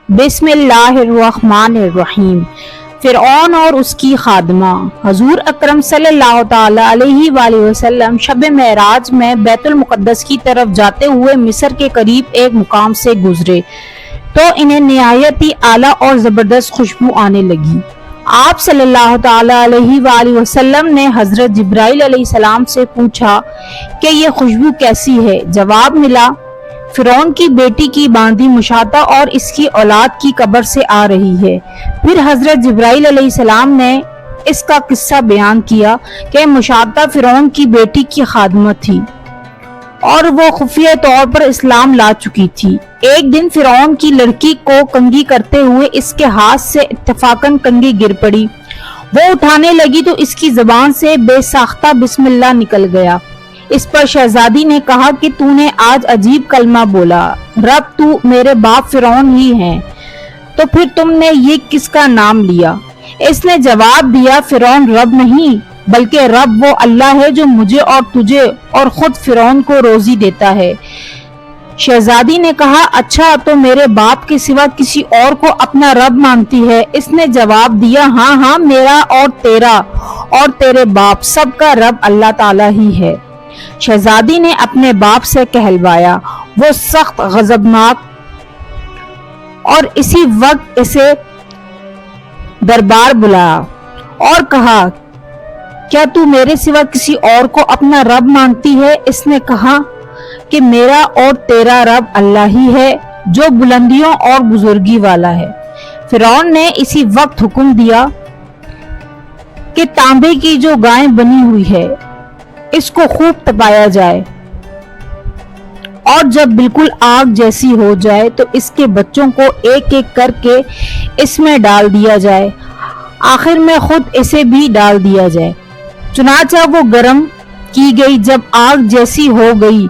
بسم اللہ الرحمن الرحیم۔ فرعون اور اس کی خادمہ۔ حضور اکرم صلی اللہ تعالی علیہ وآلہ وسلم شب معراج میں بیت المقدس کی طرف جاتے ہوئے مصر کے قریب ایک مقام سے گزرے تو انہیں نہایت ہی اعلیٰ اور زبردست خوشبو آنے لگی۔ آپ صلی اللہ تعالی علیہ وآلہ وسلم نے حضرت جبرائیل علیہ السلام سے پوچھا کہ یہ خوشبو کیسی ہے؟ جواب ملا، فرعون کی بیٹی کی باندھی مشاطہ اور اس کی اولاد کی قبر سے آ رہی ہے۔ پھر حضرت جبرائیل علیہ السلام نے اس کا قصہ بیان کیا کہ مشاطہ فرعون کی بیٹی کی خادمہ تھی اور وہ خفیہ طور پر اسلام لا چکی تھی۔ ایک دن فرعون کی لڑکی کو کنگھی کرتے ہوئے اس کے ہاتھ سے اتفاقاً کنگھی گر پڑی۔ وہ اٹھانے لگی تو اس کی زبان سے بے ساختہ بسم اللہ نکل گیا۔ اس پر شہزادی نے کہا کہ تو نے آج عجیب کلمہ بولا، رب تو میرے باپ فرعون ہی ہیں، تو پھر تم نے یہ کس کا نام لیا؟ اس نے جواب دیا، فرعون رب نہیں بلکہ رب وہ اللہ ہے جو مجھے اور تجھے اور خود فرعون کو روزی دیتا ہے۔ شہزادی نے کہا، اچھا تو میرے باپ کے سوا کسی اور کو اپنا رب مانتی ہے؟ اس نے جواب دیا، ہاں میرا اور تیرا اور تیرے باپ سب کا رب اللہ تعالی ہی ہے۔ شہزادی نے اپنے باپ سے کہلوایا، وہ سخت غضبناک اور اسی وقت اسے دربار بلایا اور کہا، کیا تو میرے سوا کسی اور کو اپنا رب مانتی ہے؟ اس نے کہا کہ میرا اور تیرا رب اللہ ہی ہے جو بلندیوں اور بزرگی والا ہے۔ فرعون نے اسی وقت حکم دیا کہ تانبے کی جو گائے بنی ہوئی ہے اس کو خوب تپایا جائے اور جب بالکل آگ جیسی ہو جائے تو اس کے بچوں کو ایک ایک کر کے اس میں ڈال دیا جائے، آخر میں خود اسے بھی ڈال دیا جائے۔ چنانچہ وہ گرم کی گئی۔ جب آگ جیسی ہو گئی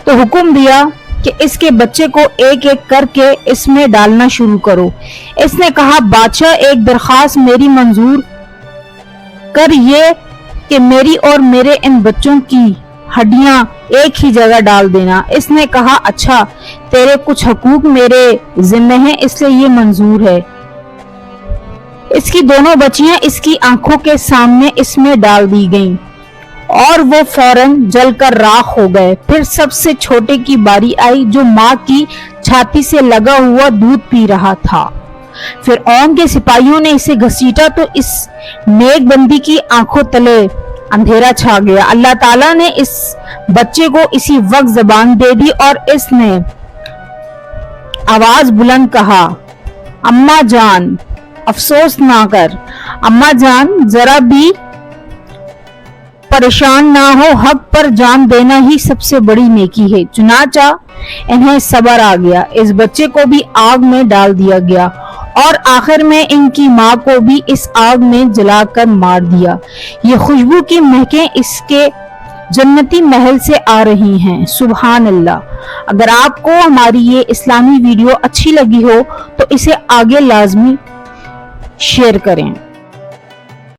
تو حکم دیا کہ اس کے بچے کو ایک ایک کر کے اس میں ڈالنا شروع کرو۔ اس نے کہا، بادشاہ ایک درخواست میری منظور کر، یہ کہ میری اور میرے ان بچوں کی ہڈیاں ایک ہی جگہ ڈال دینا۔ اس نے کہا، اچھا تیرے کچھ حقوق میرے ذمہ ہیں اس لیے یہ منظور ہے۔ اس کی دونوں بچیاں اس کی آنکھوں کے سامنے اس میں ڈال دی گئیں اور وہ فوراً جل کر راکھ ہو گئے۔ پھر سب سے چھوٹے کی باری آئی جو ماں کی چھاتی سے لگا ہوا دودھ پی رہا تھا۔ فرعون کے سپاہیوں نے اسے گھسیٹا تو اس نیک بندی کی آنکھوں تلے اندھیرا چھا گیا۔ اللہ تعالیٰ نے اس بچے کو اسی وقت زبان دے دی اور اس نے آواز بلند کہا، اماں جان افسوس نہ کر، اماں جان ذرا بھی پریشان نہ ہو، حق پر جان دینا ہی سب سے بڑی نیکی ہے۔ چنانچہ انہیں صبر آ گیا، اس بچے کو بھی آگ میں ڈال دیا گیا اور آخر میں ان کی ماں کو بھی اس آگ میں جلا کر مار دیا۔ یہ خوشبو کی مہکیں اس کے جنتی محل سے آ رہی ہیں۔ سبحان اللہ۔ اگر آپ کو ہماری یہ اسلامی ویڈیو اچھی لگی ہو تو اسے آگے لازمی شیئر کریں۔